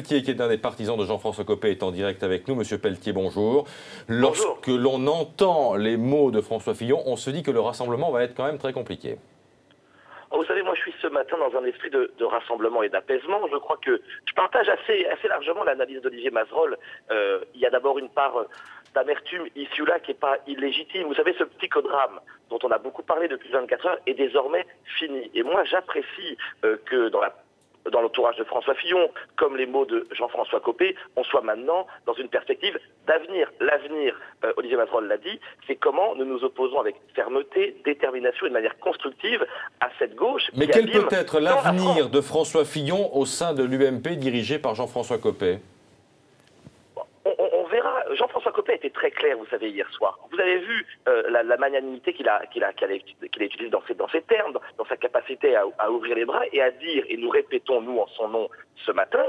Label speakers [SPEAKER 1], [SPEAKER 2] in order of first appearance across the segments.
[SPEAKER 1] Pelletier, qui est un des partisans de Jean-François Copé, est en direct avec nous. Monsieur Pelletier, bonjour. Lorsque l'on entend les mots de François Fillon, on se dit que le rassemblement va être quand même très compliqué.
[SPEAKER 2] Vous savez, moi je suis ce matin dans un esprit de rassemblement et d'apaisement. Je crois que je partage assez largement l'analyse d'Olivier Mazerolle. Il y a d'abord une part d'amertume ici ou là qui n'est pas illégitime. Vous savez, ce psychodrame dont on a beaucoup parlé depuis 24 heures est désormais fini. Et moi j'apprécie que dans l'entourage de François Fillon, comme les mots de Jean-François Copé, on soit maintenant dans une perspective d'avenir. L'avenir, Olivier Mazerolle l'a dit, c'est comment nous nous opposons avec fermeté, détermination et de manière constructive à cette gauche.
[SPEAKER 1] Mais quel peut être l'avenir de François Fillon au sein de l'UMP dirigé par Jean-François Copé ?
[SPEAKER 2] On verra. Jean-François Copé a été très clair, vous savez, hier soir. Vous avez vu la magnanimité qu'il a utilisée dans ses termes, dans sa capacité à ouvrir les bras et à dire, et nous répétons, nous, en son nom, ce matin,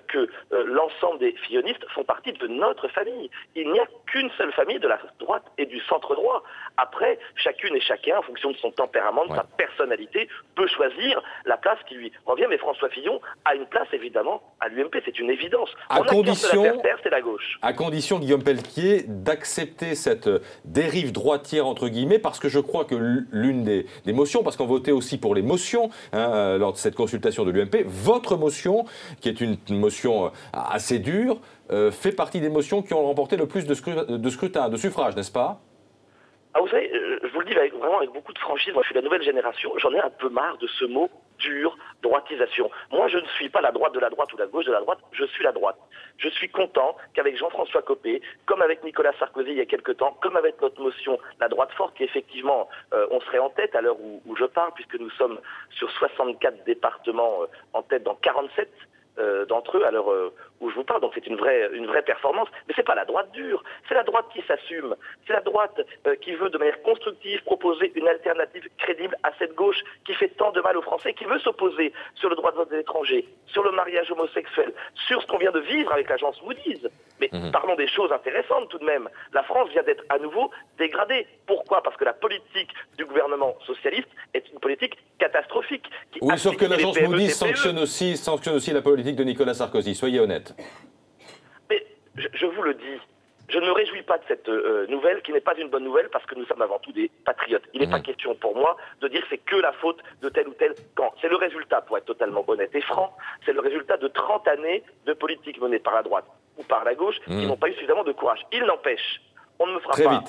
[SPEAKER 2] que l'ensemble des fillonistes font partie de notre famille. Il n'y a qu'une seule famille de la droite et du centre-droit. Après, chacune et chacun, en fonction de son tempérament, de sa personnalité, peut choisir la place qui lui revient. Mais François Fillon a une place, évidemment, à l'UMP. C'est une évidence.
[SPEAKER 1] À condition,
[SPEAKER 2] c'est la gauche.
[SPEAKER 1] À condition, Guillaume Pelletier, d'accepter cette dérive droitière, entre guillemets, parce que je crois que l'une des motions, parce qu'on votait aussi pour les motions lors de cette consultation de l'UMP, votre motion, qui est une motion assez dure, fait partie des motions qui ont remporté le plus de suffrages, n'est-ce pas ?
[SPEAKER 2] Ah, vous savez, je vous le dis vraiment avec beaucoup de franchise, moi je suis la nouvelle génération, j'en ai un peu marre de ce mot dur, droitisation. Moi je ne suis pas la droite de la droite ou la gauche de la droite, je suis la droite. Je suis content qu'avec Jean-François Copé, comme avec Nicolas Sarkozy il y a quelque temps, comme avec notre motion La droite forte, qui effectivement on serait en tête à l'heure où je parle, puisque nous sommes sur 64 départements en tête dans 47 d'entre eux à l'heure où je vous parle, donc c'est une vraie performance, mais c'est pas la droite dure, c'est la droite qui s'assume, c'est la droite qui veut de manière constructive proposer une alternative crédible à cette gauche qui fait tant de mal aux Français, qui veut s'opposer sur le droit de vote des étrangers, sur le mariage homosexuel, sur ce qu'on vient de vivre avec l'agence Moody's. Mais parlons des choses intéressantes tout de même. La France vient d'être à nouveau dégradée. Pourquoi ? Parce que la politique du gouvernement socialiste est une politique catastrophique.
[SPEAKER 1] Oui, sauf que l'agence Moody's sanctionne aussi la politique de Nicolas Sarkozy, soyez honnête.
[SPEAKER 2] Mais je vous le dis, je ne me réjouis pas de cette nouvelle qui n'est pas une bonne nouvelle parce que nous sommes avant tout des patriotes. Il n'est pas question pour moi de dire que c'est que la faute de tel ou tel camp. C'est le résultat, pour être totalement honnête et franc, c'est le résultat de 30 années de politique menée par la droite ou par la gauche qui n'ont pas eu suffisamment de courage. Il n'empêche, on ne me fera pas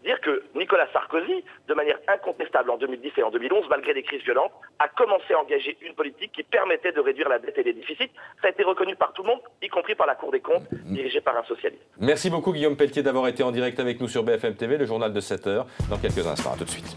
[SPEAKER 2] dire que Nicolas Sarkozy, de manière incontestable en 2010 et en 2011, malgré des crises violentes, a commencé à engager une politique qui permettait de réduire la dette et les déficits. Ça a été reconnu par tout le monde, y compris par la Cour des comptes, dirigée par un socialiste.
[SPEAKER 1] Merci beaucoup Guillaume Pelletier d'avoir été en direct avec nous sur BFM TV, le journal de 7 heures, dans quelques instants. À tout de suite.